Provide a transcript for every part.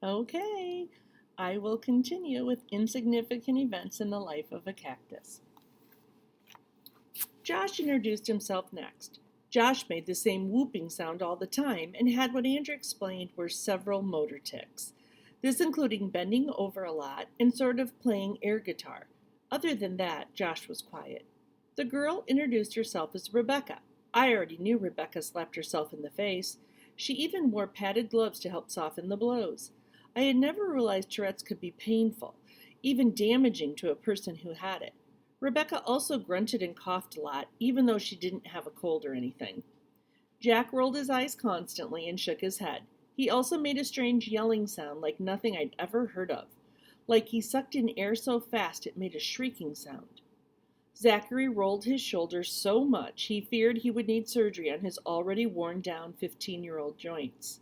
Okay, I will continue with insignificant events in the life of a cactus. Josh introduced himself next. Josh made the same whooping sound all the time and had what Andrew explained were several motor tics. This including bending over a lot and sort of playing air guitar. Other than that, Josh was quiet. The girl introduced herself as Rebecca. I already knew Rebecca slapped herself in the face. She even wore padded gloves to help soften the blows. I had never realized Tourette's could be painful, even damaging to a person who had it. Rebecca also grunted and coughed a lot, even though she didn't have a cold or anything. Jack rolled his eyes constantly and shook his head. He also made a strange yelling sound like nothing I'd ever heard of, like he sucked in air so fast it made a shrieking sound. Zachary rolled his shoulders so much he feared he would need surgery on his already worn-down 15-year-old joints.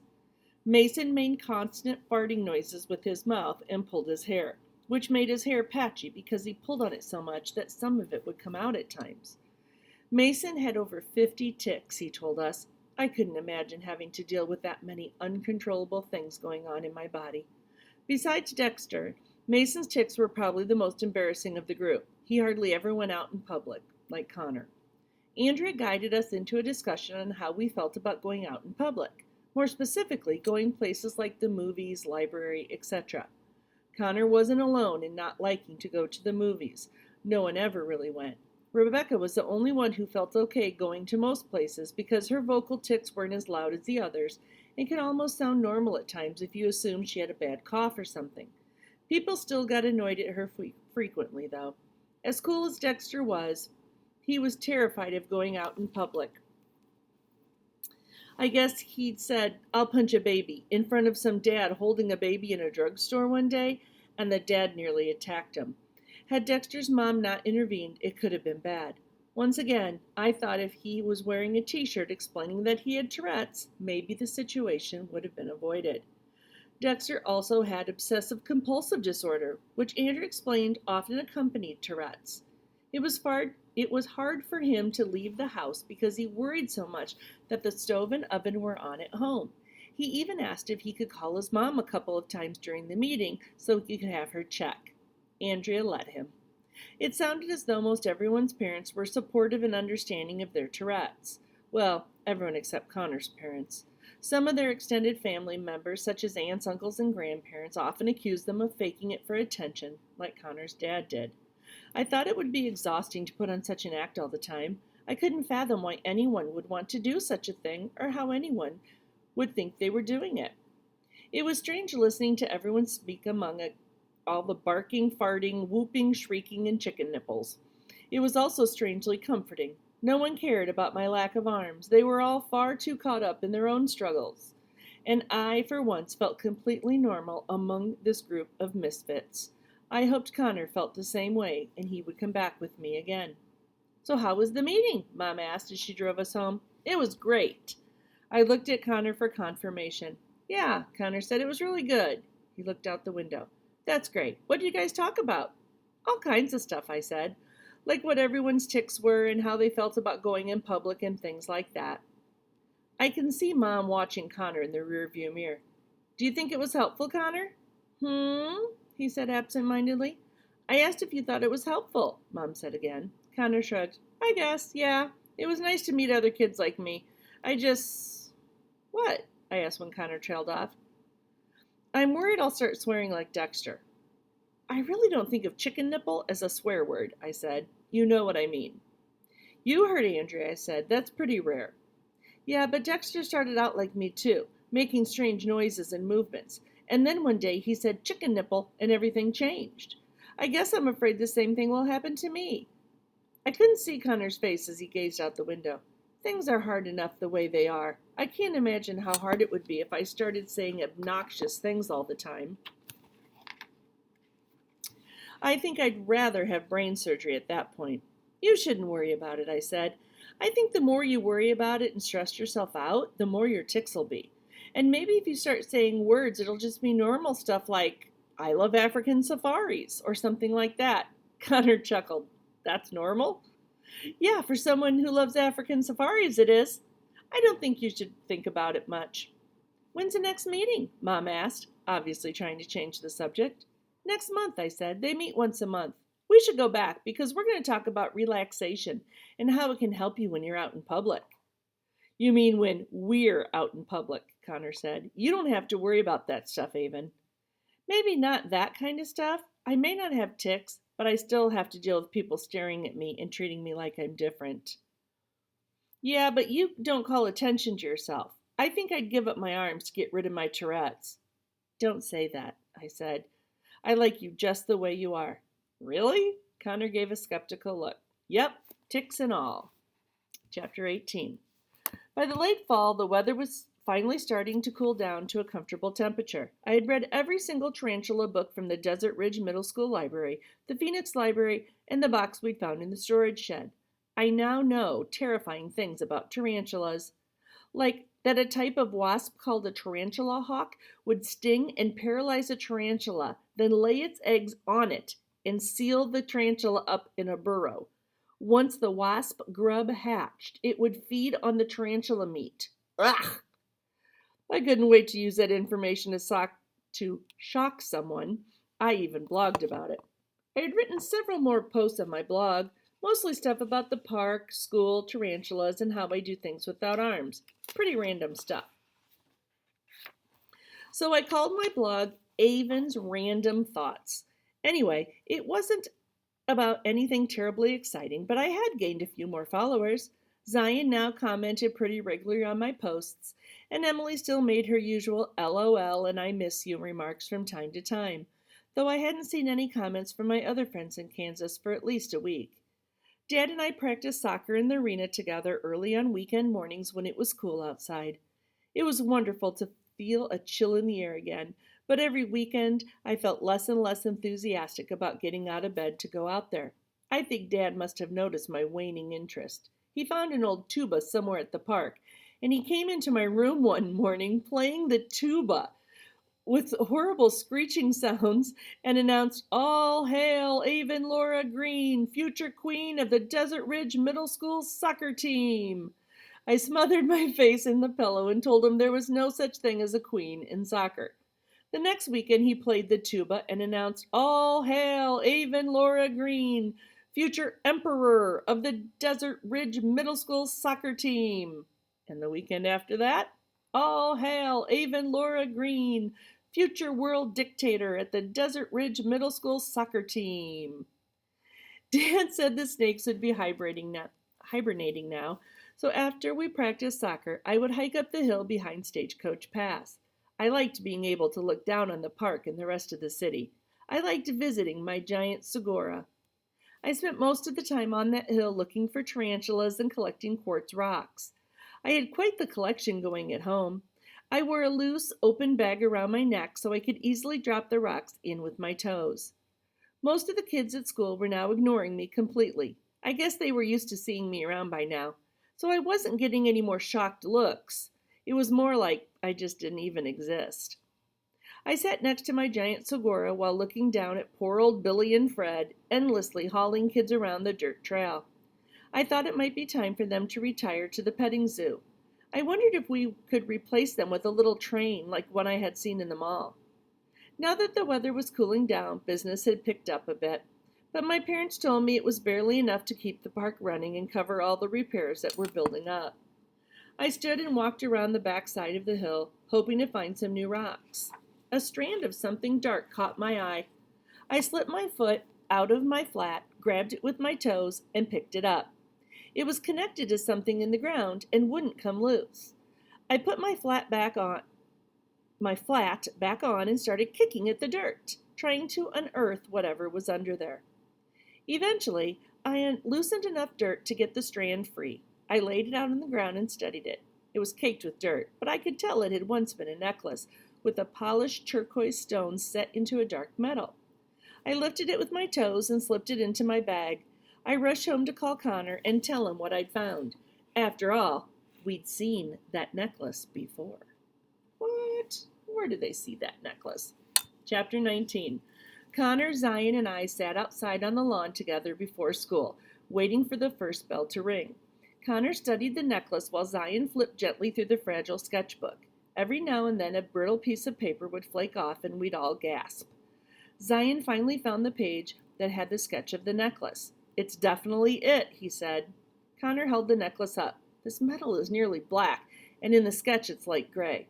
Mason made constant farting noises with his mouth and pulled his hair, which made his hair patchy because he pulled on it so much that some of it would come out at times. Mason had over 50 tics, he told us. I couldn't imagine having to deal with that many uncontrollable things going on in my body. Besides Dexter, Mason's tics were probably the most embarrassing of the group. He hardly ever went out in public, like Connor. Andrea guided us into a discussion on how we felt about going out in public, more specifically, going places like the movies, library, etc. Connor wasn't alone in not liking to go to the movies. No one ever really went. Rebecca was the only one who felt okay going to most places because her vocal tics weren't as loud as the others and could almost sound normal at times if you assumed she had a bad cough or something. People still got annoyed at her frequently, though. As cool as Dexter was, he was terrified of going out in public. I guess he'd said, "I'll punch a baby," in front of some dad holding a baby in a drugstore one day, and the dad nearly attacked him. Had Dexter's mom not intervened, it could have been bad. Once again, I thought if he was wearing a t-shirt explaining that he had Tourette's, maybe the situation would have been avoided. Dexter also had obsessive-compulsive disorder, which Andrew explained often accompanied Tourette's. It was hard for him to leave the house because he worried so much that the stove and oven were on at home. He even asked if he could call his mom a couple of times during the meeting so he could have her check. Andrea let him. It sounded as though most everyone's parents were supportive and understanding of their Tourette's. Well, everyone except Connor's parents. Some of their extended family members, such as aunts, uncles, and grandparents, often accused them of faking it for attention, like Connor's dad did. I thought it would be exhausting to put on such an act all the time. I couldn't fathom why anyone would want to do such a thing or how anyone would think they were doing it. It was strange listening to everyone speak among all the barking, farting, whooping, shrieking, and chicken nipples. It was also strangely comforting. No one cared about my lack of arms. They were all far too caught up in their own struggles. And I, for once, felt completely normal among this group of misfits. I hoped Connor felt the same way and he would come back with me again. "So how was the meeting?" Mom asked as she drove us home. "It was great." I looked at Connor for confirmation. "Yeah," Connor said, "it was really good." He looked out the window. "That's great. What did you guys talk about?" "All kinds of stuff," I said, like what everyone's tics were and how they felt about going in public and things like that. I can see Mom watching Connor in the rearview mirror. "Do you think it was helpful, Connor?" He said absent-mindedly. "I asked if you thought it was helpful," Mom said again. Connor shrugged. "I guess, yeah. It was nice to meet other kids like me. What?" I asked when Connor trailed off. "I'm worried I'll start swearing like Dexter." "I really don't think of chicken nipple as a swear word," I said. "You know what I mean." "You heard Andrea," I said. "That's pretty rare." "Yeah, but Dexter started out like me too, making strange noises and movements. And then one day he said chicken nipple and everything changed. I guess I'm afraid the same thing will happen to me." I couldn't see Connor's face as he gazed out the window. Things are hard enough the way they are. I can't imagine how hard it would be if I started saying obnoxious things all the time. I think I'd rather have brain surgery at that point. "You shouldn't worry about it," I said. "I think the more you worry about it and stress yourself out, the more your tics will be. And maybe if you start saying words, it'll just be normal stuff like, 'I love African safaris,' or something like that." Connor chuckled. "That's normal?" "Yeah, for someone who loves African safaris, it is." "I don't think you should think about it much." "When's the next meeting?" Mom asked. obviously trying to change the subject. Next month, I said. They meet once a month. We should go back because we're going to talk about relaxation and how it can help you when you're out in public. You mean when we're out in public, Connor said. You don't have to worry about that stuff, Avon. Maybe not that kind of stuff. I may not have tics, but I still have to deal with people staring at me and treating me like I'm different. Yeah, but you don't call attention to yourself. I think I'd give up my arms to get rid of my Tourette's. Don't say that, I said. I like you just the way you are. Really? Connor gave a skeptical look. Yep, tics and all. Chapter 18. By the late fall, the weather was finally starting to cool down to a comfortable temperature. I had read every single tarantula book from the Desert Ridge Middle School Library, the Phoenix Library, and the box we'd found in the storage shed. I now know terrifying things about tarantulas, like that a type of wasp called a tarantula hawk would sting and paralyze a tarantula, then lay its eggs on it and seal the tarantula up in a burrow. Once the wasp grub hatched, it would feed on the tarantula meat. Ugh! I couldn't wait to use that information to shock someone. I even blogged about it. I had written several more posts on my blog, mostly stuff about the park, school, tarantulas, and how I do things without arms. Pretty random stuff. So I called my blog Avon's Random Thoughts. Anyway, it wasn't about anything terribly exciting, but I had gained a few more followers. Zion now commented pretty regularly on my posts, and Emily still made her usual LOL and I miss you remarks from time to time, though I hadn't seen any comments from my other friends in Kansas for at least a week. Dad and I practiced soccer in the arena together early on weekend mornings when it was cool outside. It was wonderful to feel a chill in the air again, but every weekend I felt less and less enthusiastic about getting out of bed to go out there. I think Dad must have noticed my waning interest. He found an old tuba somewhere at the park, and he came into my room one morning playing the tuba with horrible screeching sounds and announced, "All hail Avon Laura Green, future queen of the Desert Ridge Middle School soccer team." I smothered my face in the pillow and told him there was no such thing as a queen in soccer. The next weekend he played the tuba and announced, "All hail Avon Laura Green, future emperor of the Desert Ridge Middle School soccer team." And the weekend after that, "All hail Avon Laura Green, future world dictator at the Desert Ridge Middle School soccer team." Dad said the snakes would be hibernating now, so after we practiced soccer, I would hike up the hill behind Stagecoach Pass. I liked being able to look down on the park and the rest of the city. I liked visiting my giant saguaro. I spent most of the time on that hill looking for tarantulas and collecting quartz rocks. I had quite the collection going at home. I wore a loose, open bag around my neck so I could easily drop the rocks in with my toes. Most of the kids at school were now ignoring me completely. I guess they were used to seeing me around by now, so I wasn't getting any more shocked looks. It was more like I just didn't even exist. I sat next to my giant saguaro while looking down at poor old Billy and Fred, endlessly hauling kids around the dirt trail. I thought it might be time for them to retire to the petting zoo. I wondered if we could replace them with a little train like one I had seen in the mall. Now that the weather was cooling down, business had picked up a bit, but my parents told me it was barely enough to keep the park running and cover all the repairs that were building up. I stood and walked around the back side of the hill, hoping to find some new rocks. A strand of something dark caught my eye. I slipped my foot out of my flat, grabbed it with my toes, and picked it up. It was connected to something in the ground and wouldn't come loose. I put my flat back on and started kicking at the dirt, trying to unearth whatever was under there. Eventually, I loosened enough dirt to get the strand free. I laid it out on the ground and studied it. It was caked with dirt, but I could tell it had once been a necklace with a polished turquoise stone set into a dark metal. I lifted it with my toes and slipped it into my bag. I rushed home to call Connor and tell him what I'd found. After all, we'd seen that necklace before. What? Where did they see that necklace? Chapter 19. Connor, Zion, and I sat outside on the lawn together before school, waiting for the first bell to ring. Connor studied the necklace while Zion flipped gently through the fragile sketchbook. Every now and then a brittle piece of paper would flake off and we'd all gasp. Zion finally found the page that had the sketch of the necklace. "It's definitely it," he said. Connor held the necklace up. "This metal is nearly black, and in the sketch it's light gray."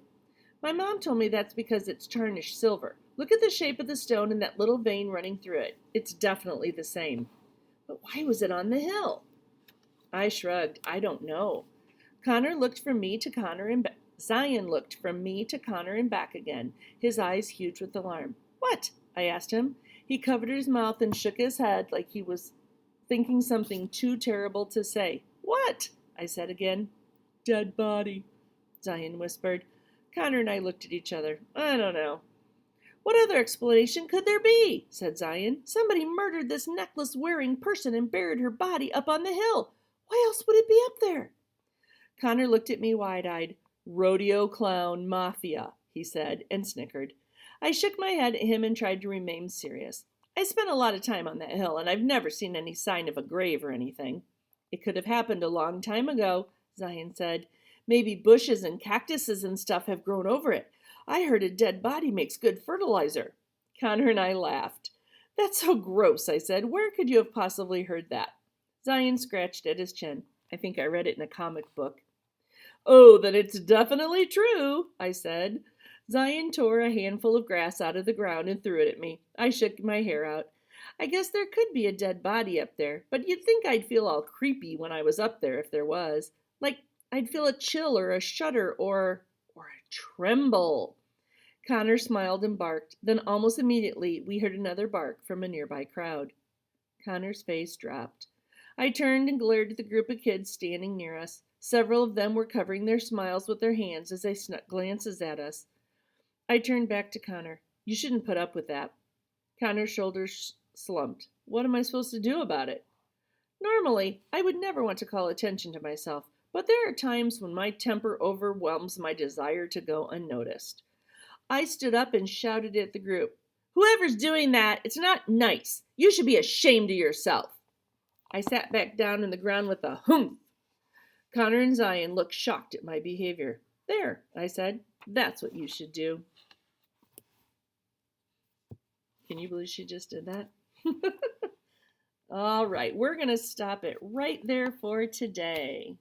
"My mom told me that's because it's tarnished silver. Look at the shape of the stone and that little vein running through it. It's definitely the same." "But why was it on the hill?" I shrugged. "I don't know." Connor looked from me to Connor and back. Zion looked from me to Connor and back again, his eyes huge with alarm. "What?" I asked him. He covered his mouth and shook his head like he was thinking something too terrible to say. "What?" I said again. "Dead body," Zion whispered. Connor and I looked at each other. "I don't know." "What other explanation could there be?" said Zion. "Somebody murdered this necklace-wearing person and buried her body up on the hill. Why else would it be up there?" Connor looked at me wide-eyed. "Rodeo clown mafia," he said, and snickered. I shook my head at him and tried to remain serious. "I spent a lot of time on that hill, and I've never seen any sign of a grave or anything." "It could have happened a long time ago," Zion said. "Maybe bushes and cactuses and stuff have grown over it. I heard a dead body makes good fertilizer." Connor and I laughed. "That's so gross," I said. "Where could you have possibly heard that?" Zion scratched at his chin. "I think I read it in a comic book." "Oh, then it's definitely true," I said. Zion tore a handful of grass out of the ground and threw it at me. I shook my hair out. "I guess there could be a dead body up there, but you'd think I'd feel all creepy when I was up there if there was. Like I'd feel a chill or a shudder or a tremble." Connor smiled and barked. Then almost immediately we heard another bark from a nearby crowd. Connor's face dropped. I turned and glared at the group of kids standing near us. Several of them were covering their smiles with their hands as they snuck glances at us. I turned back to Connor. "You shouldn't put up with that." Connor's shoulders slumped. "What am I supposed to do about it?" "Normally, I would never want to call attention to myself, but there are times when my temper overwhelms my desire to go unnoticed." I stood up and shouted at the group, "Whoever's doing that, it's not nice. You should be ashamed of yourself." I sat back down on the ground with a humph. Connor and Zion looked shocked at my behavior. "There," I said. "That's what you should do." Can you believe she just did that? All right, we're going to stop it right there for today.